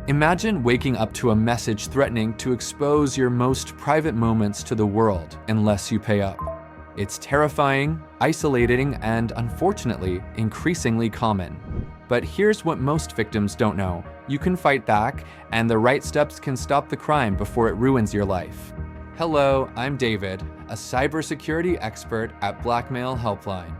Imagine waking up to a message threatening to expose your most private moments to the world unless you pay up. It's terrifying, isolating, and unfortunately, increasingly common. But here's what most victims don't know. You can fight back, and the right steps can stop the crime before it ruins your life. Hello, I'm David, a cybersecurity expert at Blackmail Helpline.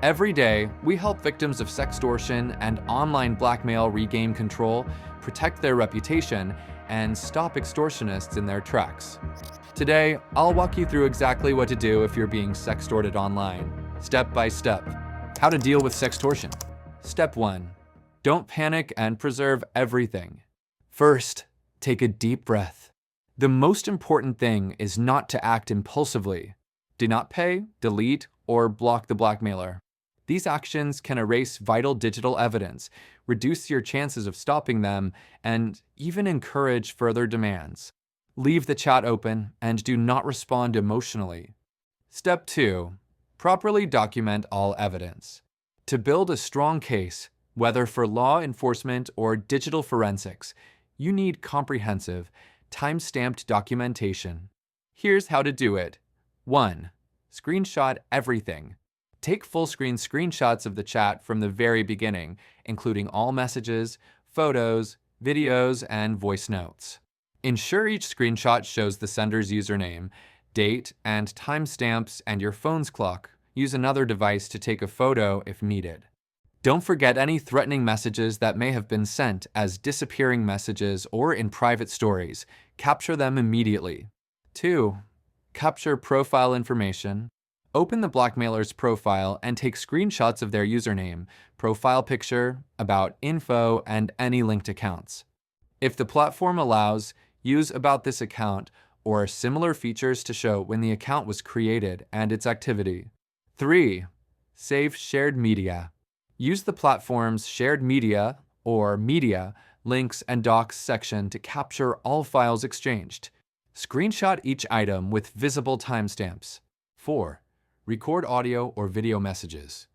Every day, we help victims of sextortion and online blackmail regain control, protect their reputation, and stop extortionists in their tracks. Today, I'll walk you through exactly what to do if you're being sextorted online, step by step. How to deal with sextortion. Step 1. Don't panic and preserve everything. First, take a deep breath. The most important thing is not to act impulsively. Do not pay, delete, or block the blackmailer. These actions can erase vital digital evidence, reduce your chances of stopping them, and even encourage further demands. Leave the chat open and do not respond emotionally. Step 2. Properly document all evidence. To build a strong case, whether for law enforcement or digital forensics, you need comprehensive, time-stamped documentation. Here's how to do it. 1. Screenshot everything. Take full-screen screenshots of the chat from the very beginning, including all messages, photos, videos, and voice notes. Ensure each screenshot shows the sender's username, date, and timestamps, and your phone's clock. Use another device to take a photo if needed. Don't forget any threatening messages that may have been sent as disappearing messages or in private stories. Capture them immediately. 2. Capture profile information. Open the blackmailer's profile and take screenshots of their username, profile picture, about info, and any linked accounts. If the platform allows, use about this account or similar features to show when the account was created and its activity. 3. Save shared media. Use the platform's shared media or media, links, and docs section to capture all files exchanged. Screenshot each item with visible timestamps. 4. Record audio or video messages.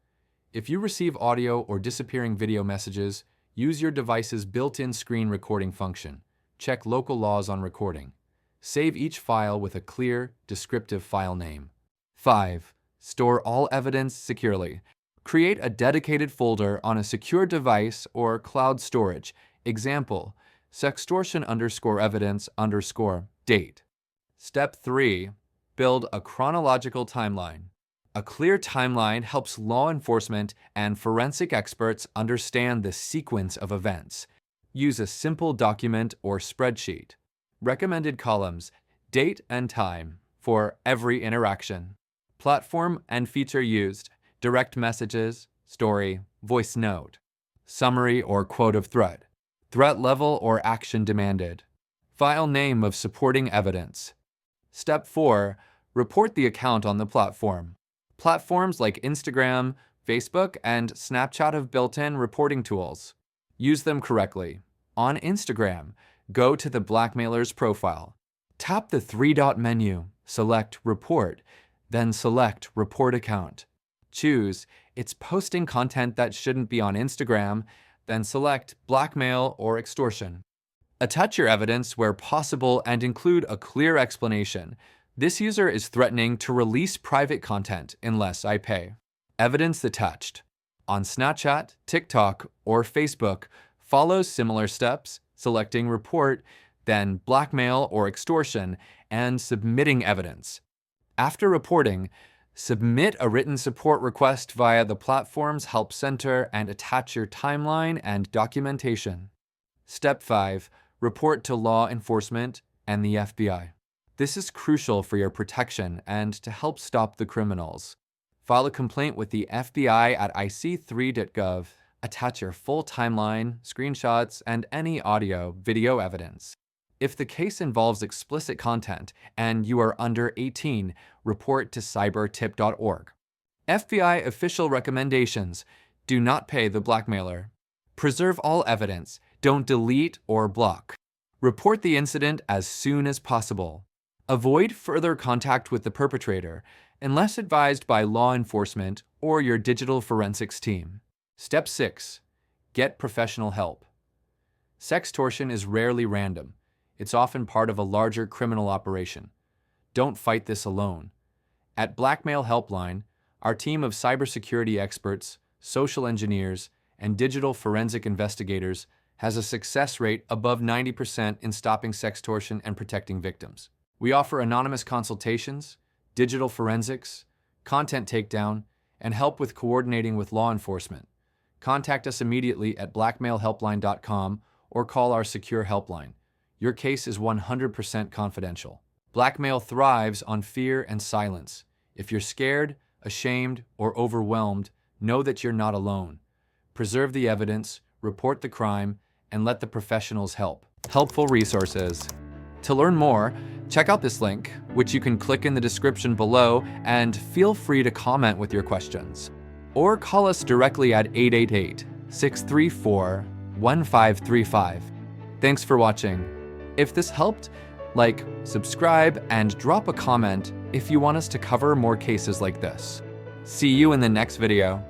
If you receive audio or disappearing video messages, use your device's built-in screen recording function. Check local laws on recording. Save each file with a clear, descriptive file name. 5. Store all evidence securely. Create a dedicated folder on a secure device or cloud storage. Example, sextortion_evidence_date. Step 3. Build a chronological timeline. A clear timeline helps law enforcement and forensic experts understand the sequence of events. Use a simple document or spreadsheet. Recommended columns, date and time for every interaction. Platform and feature used, direct messages, story, voice note. Summary or quote of threat. Threat level or action demanded. File name of supporting evidence. Step 4. Report the account on the platform. Platforms like Instagram, Facebook, and Snapchat have built-in reporting tools. Use them correctly. On Instagram, go to the blackmailer's profile. Tap the three-dot menu, select Report, then select Report Account. Choose It's posting content that shouldn't be on Instagram, then select Blackmail or Extortion. Attach your evidence where possible and include a clear explanation. This user is threatening to release private content unless I pay. Evidence attached. On Snapchat, TikTok, or Facebook, follow similar steps, selecting Report, then Blackmail or Extortion, and submitting evidence. After reporting, submit a written support request via the platform's Help Center and attach your timeline and documentation. Step 5. Report to law enforcement and the FBI. This is crucial for your protection and to help stop the criminals. File a complaint with the FBI at ic3.gov. Attach your full timeline, screenshots, and any audio, video evidence. If the case involves explicit content and you are under 18, report to cybertip.org. FBI official recommendations. Do not pay the blackmailer. Preserve all evidence. Don't delete or block. Report the incident as soon as possible. Avoid further contact with the perpetrator unless advised by law enforcement or your digital forensics team. Step 6. Get professional help. Sextortion is rarely random. It's often part of a larger criminal operation. Don't fight this alone. At Blackmail Helpline, our team of cybersecurity experts, social engineers, and digital forensic investigators has a success rate above 90% in stopping sextortion and protecting victims. We offer anonymous consultations, digital forensics, content takedown, and help with coordinating with law enforcement. Contact us immediately at blackmailhelpline.com or call our secure helpline. Your case is 100% confidential. Blackmail thrives on fear and silence. If you're scared, ashamed, or overwhelmed, know that you're not alone. Preserve the evidence, report the crime, and let the professionals help. Helpful resources. To learn more, check out this link, which you can click in the description below, and feel free to comment with your questions. Or call us directly at 888-634-1535. Thanks for watching. If this helped, like, subscribe, and drop a comment if you want us to cover more cases like this. See you in the next video.